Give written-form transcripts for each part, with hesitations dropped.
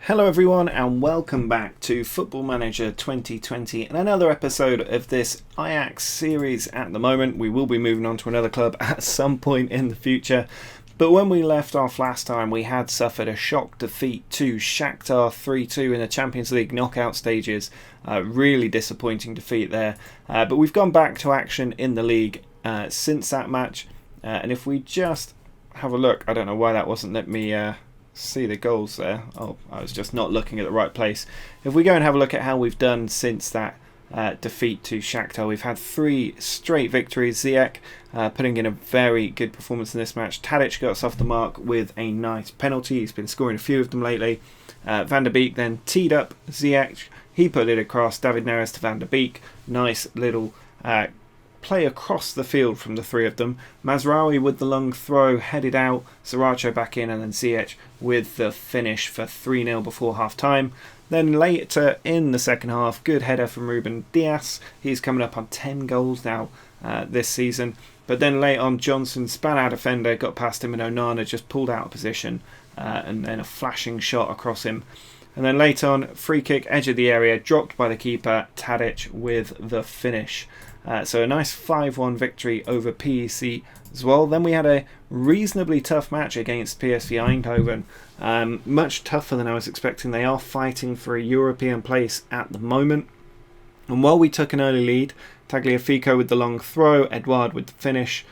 Hello everyone and welcome back to Football Manager 2020 and another episode of this Ajax series. At the moment we will be moving on to another club at some point in the future, but when we left off last time we had suffered a shock defeat to Shakhtar 3-2 in the Champions League knockout stages. Really disappointing defeat there, but we've gone back to action in the league since that match, and if we just have a look, I don't know why that wasn't let me see the goals there. Oh, I was just not looking at the right place. If we go and have a look at how we've done since that defeat to Shakhtar, we've had 3 straight victories. Ziyech putting in a very good performance in this match. Tadic got us off the mark with a nice penalty. He's been scoring a few of them lately. Van der Beek then teed up Ziyech. He put it across. David Neres to Van der Beek. Nice little play across the field from the 3 of them. Mazraoui with the long throw headed out, Sriracha back in, and then Ziyech with the finish for 3-0 before half time. Then later in the second half, good header from Ruben Dias. He's coming up on 10 goals now this season. But then late on, Johnson span out defender, got past him, and Onana just pulled out of position, and then a flashing shot across him. And then late on, free kick, edge of the area, dropped by the keeper, Tadic with the finish. So a nice 5-1 victory over PEC as well. Then we had a reasonably tough match against PSV Eindhoven. Much tougher than I was expecting. They are fighting for a European place at the moment. And while we took an early lead, Tagliafico with the long throw, Edouard with the finish.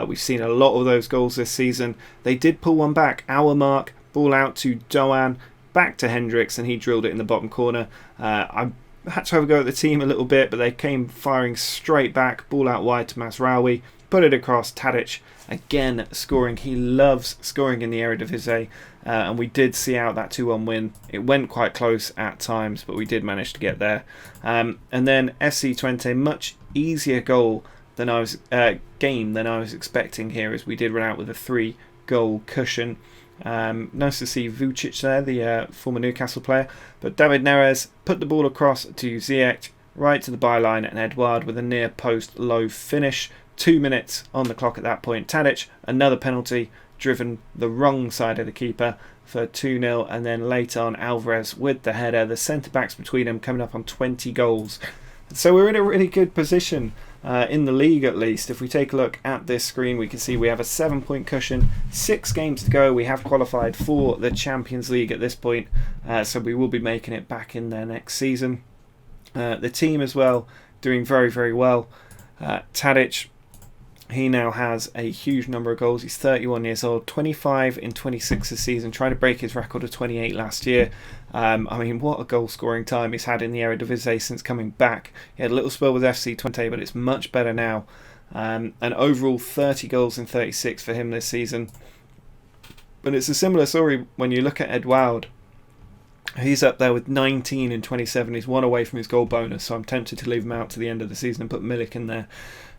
We've seen a lot of those goals this season. They did pull one back. Our mark, ball out to Doan, back to Hendricks, and he drilled it in the bottom corner. I had to have a go at the team a little bit, but they came firing straight back, ball out wide to Mazraoui, put it across. Tadic again scoring. He loves scoring in the Eredivisie, and we did see out that 2-1 win. It went quite close at times, but we did manage to get there. And then FC20, much easier game than I was expecting here, as we did run out with a 3-goal cushion. Nice to see Vucic there, the former Newcastle player. But David Neres put the ball across to Ziyech, right to the byline, and Edouard with a near post low finish. 2 minutes on the clock at that point. Tadic, another penalty, driven the wrong side of the keeper for 2-0. And then late on, Alvarez with the header. The centre-backs between them coming up on 20 goals. So we're in a really good position in the league, at least. If we take a look at this screen, we can see we have a 7-point cushion, 6 games to go. We have qualified for the Champions League at this point, so we will be making it back in there next season. The team as well doing very, very well. Tadic, he now has a huge number of goals. He's 31 years old, 25 in 26 this season, trying to break his record of 28 last year. I mean, what a goal-scoring time he's had in the Eredivisie since coming back. He had a little spell with FC20, but it's much better now. And overall, 30 goals in 36 for him this season. But it's a similar story when you look at Edouard. He's up there with 19 in 27. He's 1 away from his goal bonus, so I'm tempted to leave him out to the end of the season and put Milik in there.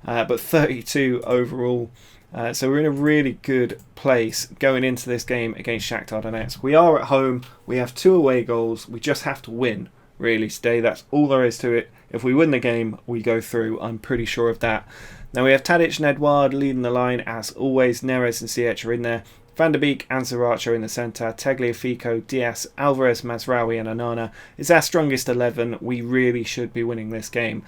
But 32 overall. So we're in a really good place going into this game against Shakhtar Donetsk. We are at home. We have 2 away goals. We just have to win, really, today. That's all there is to it. If we win the game, we go through. I'm pretty sure of that. Now we have Tadic and Edouard leading the line as always. Neres and Ziyech are in there. Van der Beek and Sriracha in the centre. Tagliafico, Dias, Alvarez, Mazraoui and Onana. It's our strongest 11. We really should be winning this game.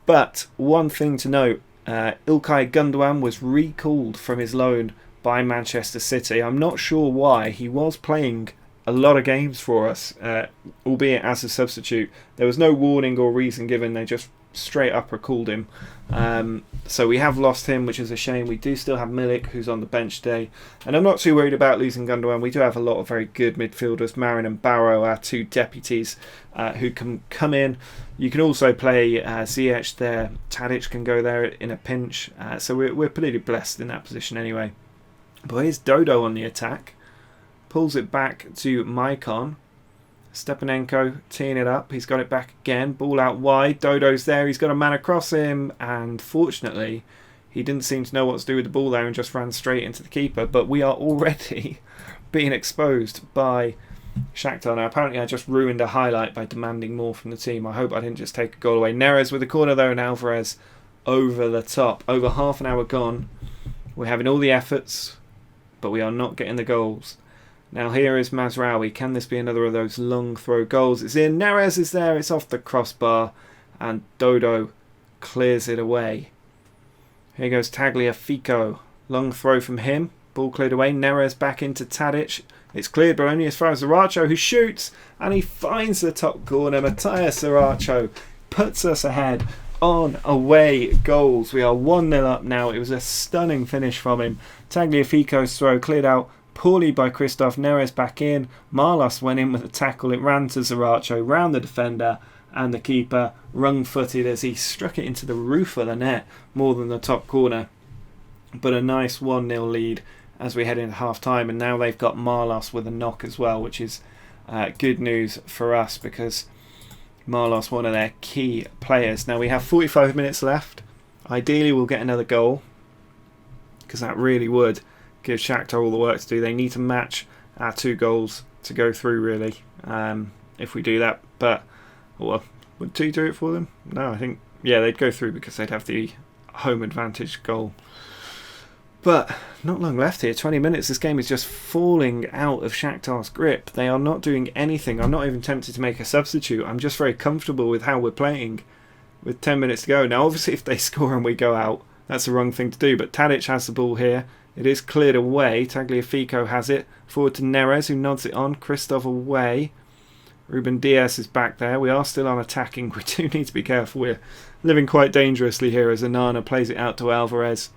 But one thing to note, Ilkay Gundogan was recalled from his loan by Manchester City. I'm not sure why. He was playing a lot of games for us, albeit as a substitute. There was no warning or reason given. They just straight up recalled him. So we have lost him, which is a shame. We do still have Milik, who's on the bench today. And I'm not too worried about losing Gundogan. We do have a lot of very good midfielders. Marin and Barrow, our 2 deputies, who can come in. You can also play Ziyech there. Tadic can go there in a pinch. So we're pretty blessed in that position anyway. But here's Dodo on the attack. Pulls it back to Maicon. Stepanenko teeing it up. He's got it back again. Ball out wide. Dodo's there. He's got a man across him. And fortunately, he didn't seem to know what to do with the ball there and just ran straight into the keeper. But we are already being exposed by Shakhtar. Now, apparently I just ruined a highlight by demanding more from the team. I hope I didn't just take a goal away. Neres with the corner though, and Alvarez over the top. Over half an hour gone. We're having all the efforts, but we are not getting the goals. Now here is Mazraoui. Can this be another of those long throw goals? It's in. Neres is there. It's off the crossbar. And Dodo clears it away. Here goes Tagliafico. Long throw from him. Ball cleared away. Neres back into Tadic. It's cleared, but only as far as Sriracho, who shoots. And he finds the top corner. Matthias Sriracho puts us ahead on away goals. We are 1-0 up now. It was a stunning finish from him. Tagliafico's throw cleared out poorly by Christoph. Neres back in. Marlos went in with a tackle. It ran to Sriracho, round the defender, and the keeper wrong-footed as he struck it into the roof of the net more than the top corner. But a nice 1-0 lead as we head into half-time, and now they've got Marlos with a knock as well, which is good news for us because Marlos, one of their key players. Now we have 45 minutes left. Ideally we'll get another goal because that really would give Shakhtar all the work to do. They need to match our 2 goals to go through, really, if we do that. But well, would 2 do it for them? No, I think, yeah, they'd go through because they'd have the home advantage goal. But not long left here, 20 minutes. This game is just falling out of Shakhtar's grip. They are not doing anything. I'm not even tempted to make a substitute. I'm just very comfortable with how we're playing with 10 minutes to go. Now, obviously, if they score and we go out, that's the wrong thing to do. But Tadic has the ball here. It is cleared away. Tagliafico has it. Forward to Neres, who nods it on. Christoph away. Ruben Diaz is back there. We are still on attacking. We do need to be careful. We're living quite dangerously here as Anana plays it out to Alvarez.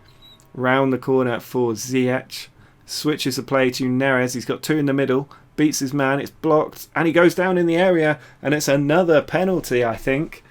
Round the corner for Ziyech. Switches the play to Neres. He's got 2 in the middle. Beats his man. It's blocked. And he goes down in the area. And it's another penalty, I think.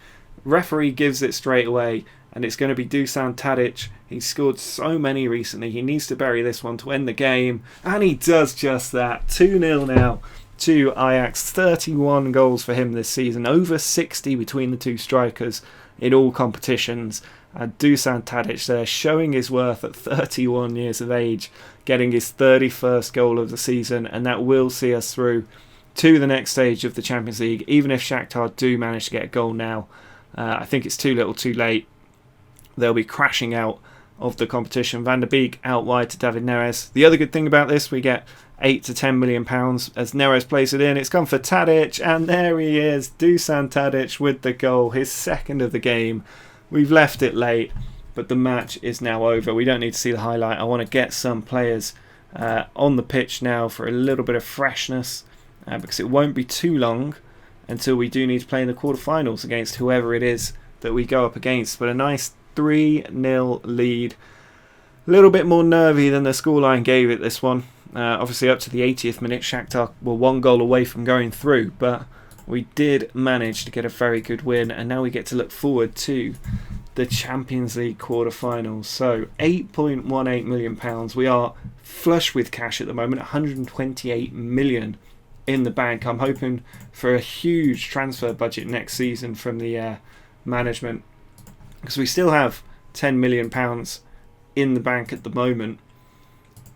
Referee gives it straight away. And it's going to be Dusan Tadic. He's scored so many recently. He needs to bury this one to end the game. And he does just that. 2-0 now to Ajax. 31 goals for him this season. Over 60 between the 2 strikers in all competitions. And Dusan Tadic there showing his worth at 31 years of age, getting his 31st goal of the season, and that will see us through to the next stage of the Champions League. Even if Shakhtar do manage to get a goal now, I think it's too little too late. They'll be crashing out of the competition. Van der Beek out wide to David Neres. The other good thing about this, we get £8 to £10 million as Neres plays it in. It's come for Tadic, and there he is, Dusan Tadic with the goal, his second of the game. We've left it late, but the match is now over. We don't need to see the highlight. I want to get some players on the pitch now for a little bit of freshness because it won't be too long until we do need to play in the quarterfinals against whoever it is that we go up against. But a nice 3-0 lead. A little bit more nervy than the scoreline gave it, this one. Obviously up to the 80th minute, Shakhtar were 1 goal away from going through, but we did manage to get a very good win, and now we get to look forward to the Champions League quarterfinals. So £8.18 million. We are flush with cash at the moment, 128 million in the bank. I'm hoping for a huge transfer budget next season from the management, because we still have £10 million in the bank at the moment.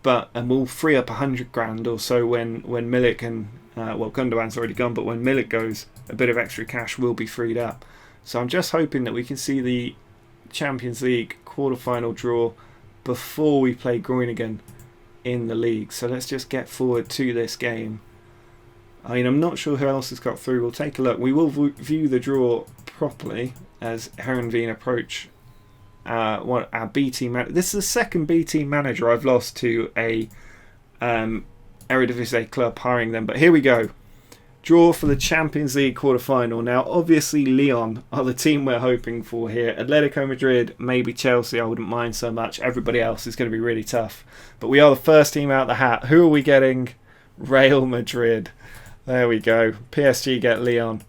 And we'll free up 100 grand or so when Milik and Gundogan's already gone, but when Milik goes, a bit of extra cash will be freed up. So I'm just hoping that we can see the Champions League quarter-final draw before we play Groningen in the league. So let's just get forward to this game. I mean, I'm not sure who else has got through. We'll take a look. We will view the draw properly as Heerenveen approach our B team. This is the second B team manager I've lost to a Eredivisie club hiring them, but here we go. Draw for the Champions League quarter-final. Now, obviously, Lyon are the team we're hoping for here. Atletico Madrid, maybe Chelsea, I wouldn't mind so much. Everybody else is going to be really tough. But we are the first team out the hat. Who are we getting? Real Madrid. There we go. PSG get Lyon.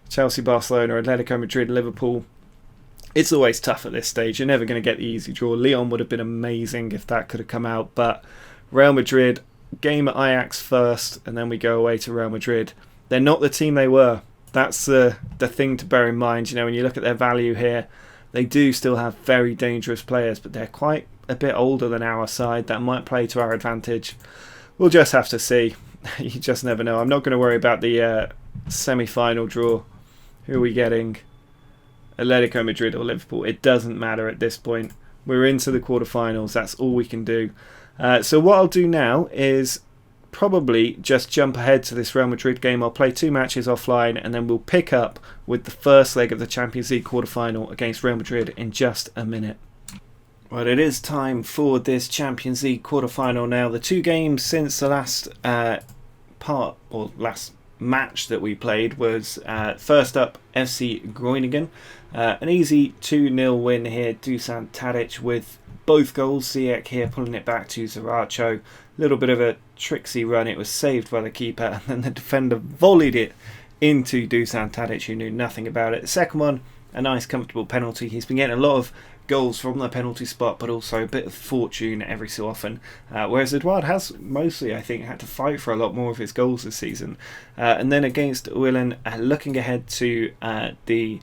Chelsea, Barcelona, Atletico Madrid, Liverpool. It's always tough at this stage. You're never going to get the easy draw. Lyon would have been amazing if that could have come out. But Real Madrid, game at Ajax first, and then we go away to Real Madrid. They're not the team they were. That's the thing to bear in mind. You know, when you look at their value here, they do still have very dangerous players, but they're quite a bit older than our side. That might play to our advantage. We'll just have to see. You just never know. I'm not going to worry about the semi-final draw. Who are we getting? Atletico Madrid or Liverpool? It doesn't matter at this point. We're into the quarterfinals. That's all we can do. So what I'll do now is probably just jump ahead to this Real Madrid game. I'll play 2 matches offline and then we'll pick up with the first leg of the Champions League quarter-final against Real Madrid in just a minute. Well, it is time for this Champions League quarter-final now. The 2 games since the last last match that we played was first up FC Groningen. An easy 2-0 win here. Dusan Tadic with both goals. Ziyech here pulling it back to Zaracho. Little bit of a tricksy run. It was saved by the keeper and then the defender volleyed it into Dusan Tadic, who knew nothing about it. The second one, a nice comfortable penalty. He's been getting a lot of goals from the penalty spot, but also a bit of fortune every so often, whereas Edouard has mostly, I think, had to fight for a lot more of his goals this season. And then against Willen, looking ahead to the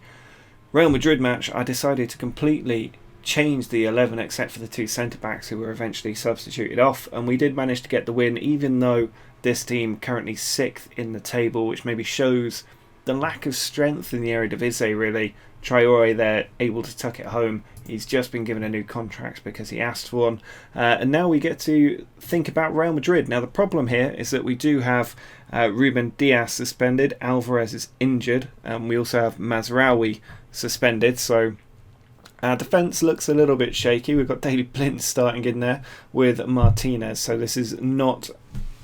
Real Madrid match, I decided to completely change the 11 except for the 2 centre-backs who were eventually substituted off, and we did manage to get the win, even though this team currently 6th in the table, which maybe shows the lack of strength in the Eredivisie, really. Traore there, able to tuck it home. He's just been given a new contract because he asked for one. And now we get to think about Real Madrid. Now the problem here is that we do have Ruben Dias suspended. Alvarez is injured. And we also have Mazraoui suspended. So our defence looks a little bit shaky. We've got Daley Blind starting in there with Martinez. So this is not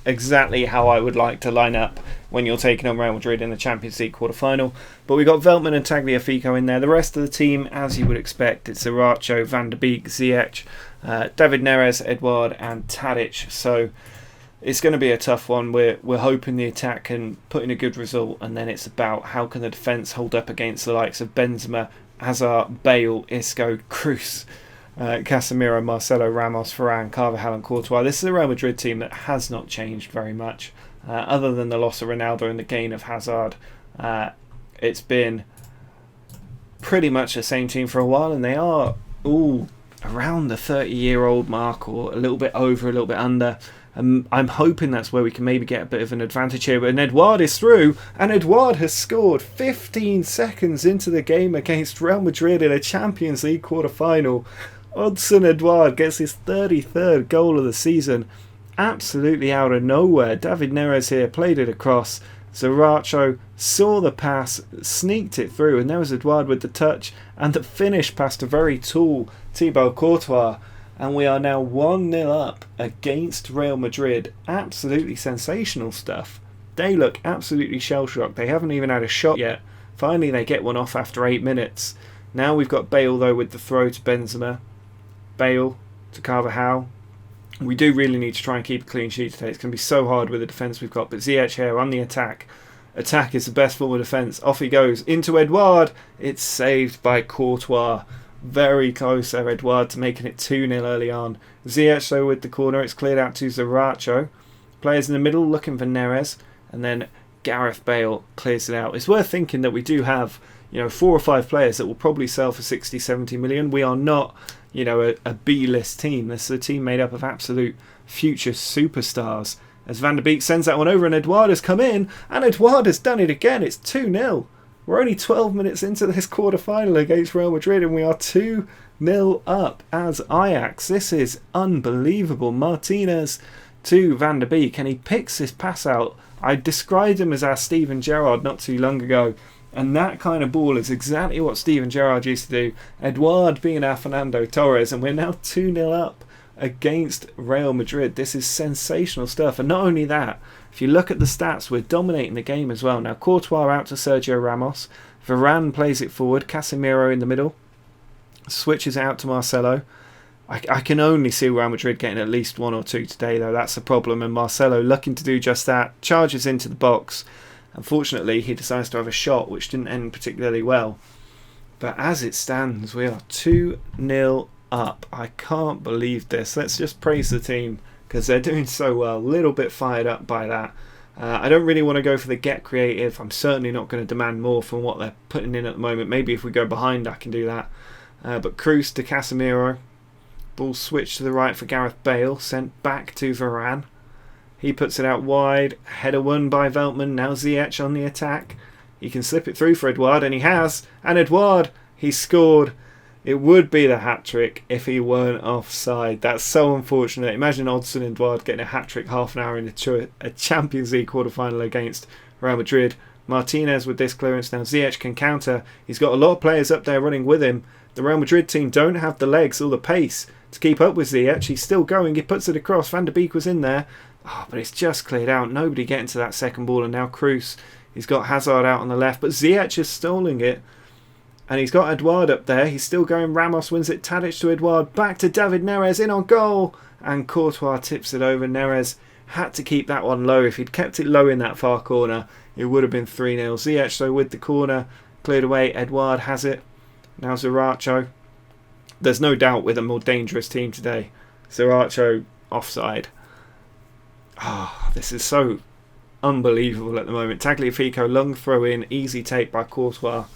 exactly how I would like to line up when you're taking on Real Madrid in the Champions League quarter-final. But we got Veltman and Tagliafico in there. The rest of the team, as you would expect, it's Zaracho, Van der Beek, Ziyech, David Neres, Edouard and Tadic. So it's going to be a tough one. We're hoping the attack can put in a good result, and then it's about how can the defence hold up against the likes of Benzema, Hazard, Bale, Isco, Kroos, Casemiro, Marcelo, Ramos, Varane, Carvajal and Courtois. This is a Real Madrid team that has not changed very much. Other than the loss of Ronaldo and the gain of Hazard, it's been pretty much the same team for a while, and they are all around the 30-year-old mark, or a little bit over, a little bit under. I'm hoping that's where we can maybe get a bit of an advantage here. But Edouard is through, and Edouard has scored 15 seconds into the game against Real Madrid in a Champions League quarter-final. Odsonne Edouard gets his 33rd goal of the season, absolutely out of nowhere. David Neres here played it across. Zaracho saw the pass, sneaked it through, and there was Edouard with the touch and the finish past a very tall Thibaut Courtois. And we are now 1-0 up against Real Madrid. Absolutely sensational stuff. They look absolutely shell-shocked. They haven't even had a shot yet. Finally they get one off after 8 minutes. Now we've got Bale though with the throw to Benzema. Bale to Carvajal. We do really need to try and keep a clean sheet today. It's going to be so hard with the defence we've got. But Ziyech here on the attack. Attack is the best form of defence. Off he goes into Edouard. It's saved by Courtois. Very close there, Edouard, to making it 2-0 early on. Ziyech though with the corner. It's cleared out to Zaracho. Players in the middle looking for Neres. And then Gareth Bale clears it out. It's worth thinking that we do have 4 or 5 players that will probably sell for 60-70 million. We are not a B-list team. This is a team made up of absolute future superstars. As Van der Beek sends that one over and Edouard has come in, and Edouard has done it again. It's 2-0. We're only 12 minutes into this quarter-final against Real Madrid and we are 2-0 up as Ajax. This is unbelievable. Martinez to Van der Beek, and he picks this pass out. I described him as our Steven Gerrard not too long ago, and that kind of ball is exactly what Steven Gerrard used to do. Edouard being our Fernando Torres, and we're now 2-0 up against Real Madrid. This is sensational stuff. And not only that, if you look at the stats, we're dominating the game as well. Now Courtois out to Sergio Ramos. Varane plays it forward. Casemiro in the middle. Switches out to Marcelo. I can only see Real Madrid getting at least 1 or 2 today, though. That's the problem. And Marcelo looking to do just that. Charges into the box. Unfortunately, he decides to have a shot, which didn't end particularly well. But as it stands, we are 2-0 up. I can't believe this. Let's just praise the team because they're doing so well. A little bit fired up by that. I don't really want to go for the get creative. I'm certainly not going to demand more from what they're putting in at the moment. Maybe if we go behind I can do that. But Kroos to Casemiro. Ball switched to the right for Gareth Bale. Sent back to Varane. He puts it out wide. Header won by Veltman. Now Ziyech on the attack. He can slip it through for Edouard, and he has. And Edouard, he scored It would be the hat-trick if he weren't offside. That's so unfortunate. Imagine Odsonne Edouard getting a hat-trick half an hour in a Champions League quarter-final against Real Madrid. Martinez with this clearance now. Ziyech can counter. He's got a lot of players up there running with him. The Real Madrid team don't have the legs or the pace to keep up with Ziyech. He's still going. He puts it across. Van der Beek was in there. Oh, but it's just cleared out. Nobody getting to that second ball. And now Kroos. He's got Hazard out on the left. But Ziyech is stalling it. And he's got Edouard up there. He's still going. Ramos wins it. Tadic to Edouard. Back to David Neres. In on goal. And Courtois tips it over. Neres had to keep that one low. If he'd kept it low in that far corner, it would have been 3-0. Ziyech, though, with the corner. Cleared away. Edouard has it. Now Zaracho. There's no doubt with a more dangerous team today. Zaracho offside. This is so unbelievable at the moment. Tagliafico, long throw in. Easy take by Courtois.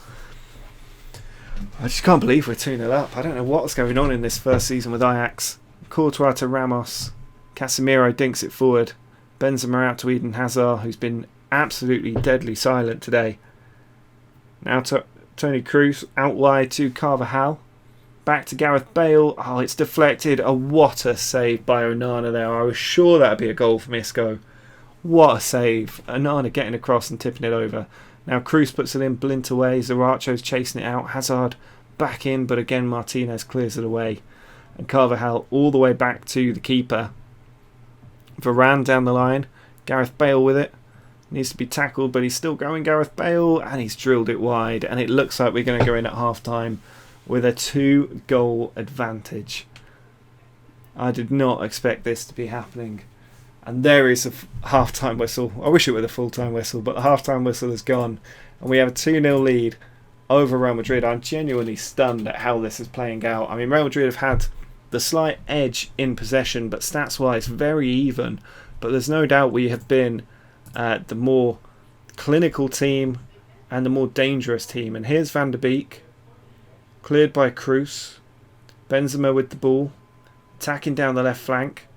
I just can't believe we're 2-0 up. I don't know what's going on in this first season with Ajax. Courtois to Ramos. Casemiro dinks it forward. Benzema out to Eden Hazard, who's been absolutely deadly silent today. Now Toni Kroos out wide to Carvajal. Back to Gareth Bale. Oh, it's deflected. What a save by Onana there. I was sure that would be a goal from Isco. What a save. Onana getting across and tipping it over. Now Kroos puts it in, Blint away. Zaracho's chasing it out. Hazard back in, but again Martinez clears it away. And Carvajal all the way back to the keeper. Varane down the line. Gareth Bale with it. Needs to be tackled, but he's still going, Gareth Bale. And he's drilled it wide. And it looks like we're going to go in at half-time with a 2-goal advantage. I did not expect this to be happening. And there is a half-time whistle. I wish it were the full-time whistle, but the half-time whistle is gone. And we have a 2-0 lead over Real Madrid. I'm genuinely stunned at how this is playing out. I mean, Real Madrid have had the slight edge in possession, but stats-wise, very even. But there's no doubt we have been the more clinical team and the more dangerous team. And here's Van der Beek. Cleared by Kroos. Benzema with the ball. Attacking down the left flank.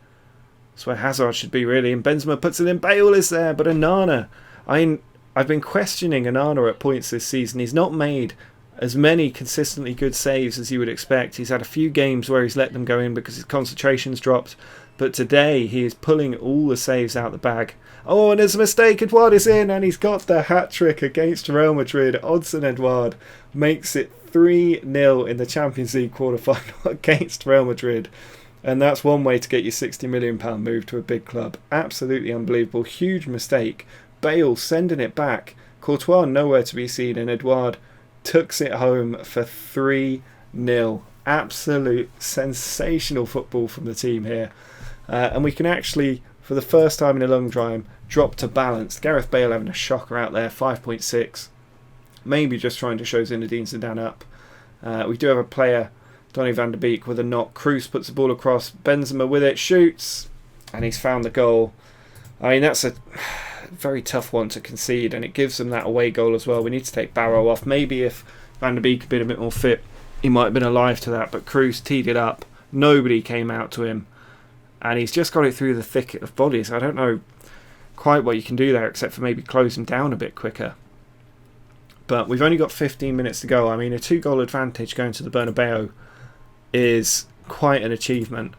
That's where Hazard should be, really. And Benzema puts it in. Bale is there, but Onana. I've been questioning Onana at points this season. He's not made as many consistently good saves as you would expect. He's had a few games where he's let them go in because his concentration's dropped. But today he is pulling all the saves out the bag. Oh, and there's a mistake. Edouard is in, and he's got the hat-trick against Real Madrid. Odsonne Edouard makes it 3-0 in the Champions League quarter-final against Real Madrid. And that's one way to get your £60 million move to a big club. Absolutely unbelievable. Huge mistake. Bale sending it back. Courtois nowhere to be seen, and Edouard tucks it home for 3-0. Absolute sensational football from the team here. And we can actually, for the first time in a long time, drop to balance. Gareth Bale having a shocker out there, 5.6. Maybe just trying to show Zinedine Zidane up. We do have a player, Donny van der Beek, with a knock. Kroos puts the ball across. Benzema with it, shoots, and he's found the goal. I mean, that's a very tough one to concede, and it gives them that away goal as well. We need to take Barrow off. Maybe if Van der Beek had been a bit more fit, he might have been alive to that, but Kroos teed it up. Nobody came out to him, and he's just got it through the thicket of bodies. I don't know quite what you can do there, except for maybe close him down a bit quicker. But we've only got 15 minutes to go. I mean, a 2-goal advantage going to the Bernabeu is quite an achievement,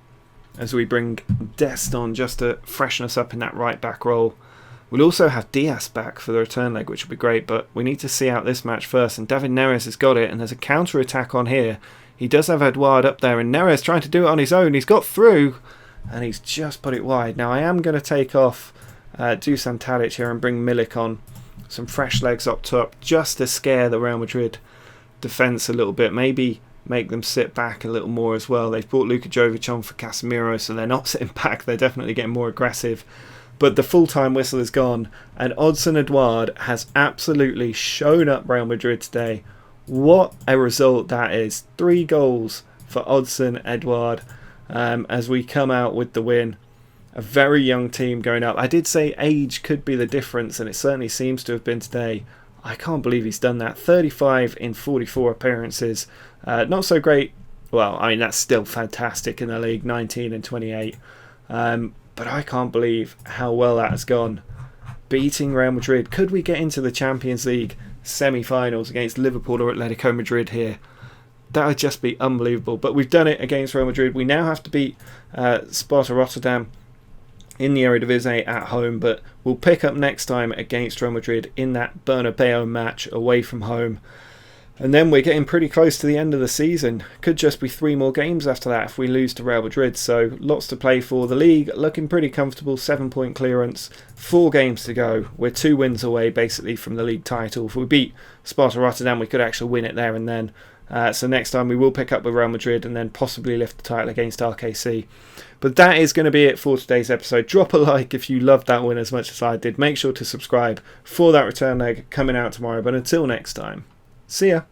as we bring Dest on just to freshen us up in that right back role. We'll also have Diaz back for the return leg, which will be great, but we need to see out this match first. And David Neres has got it, and there's a counter-attack on here. He does have Edouard up there, and Neres trying to do it on his own. He's got through, and he's just put it wide. Now, I am going to take off Dusan Tadic here and bring Milik on. Some fresh legs up top, just to scare the Real Madrid defence a little bit. Maybe make them sit back a little more as well. They've brought Luka Jovic on for Casemiro, so they're not sitting back. They're definitely getting more aggressive. But the full-time whistle is gone, and Odsonne Edouard has absolutely shown up Real Madrid today. What a result that is. 3 goals for Odsonne Edouard as we come out with the win. A very young team going up. I did say age could be the difference, and it certainly seems to have been today. I can't believe he's done that. 35 in 44 appearances. Not so great. Well, I mean, that's still fantastic in the league. 19 and 28. But I can't believe how well that has gone. Beating Real Madrid. Could we get into the Champions League semi-finals against Liverpool or Atletico Madrid here? That would just be unbelievable. But we've done it against Real Madrid. We now have to beat Sparta Rotterdam in the Eredivisie at home, but we'll pick up next time against Real Madrid in that Bernabeu match away from home. And then we're getting pretty close to the end of the season. Could just be 3 more games after that if we lose to Real Madrid. So lots to play for. The league looking pretty comfortable, 7-point clearance, 4 games to go. We're 2 wins away basically from the league title. If we beat Sparta Rotterdam, we could actually win it there and then. So next time we will pick up with Real Madrid and then possibly lift the title against RKC. But that is going to be it for today's episode. Drop a like if you loved that win as much as I did. Make sure to subscribe for that return leg coming out tomorrow. But until next time, see ya.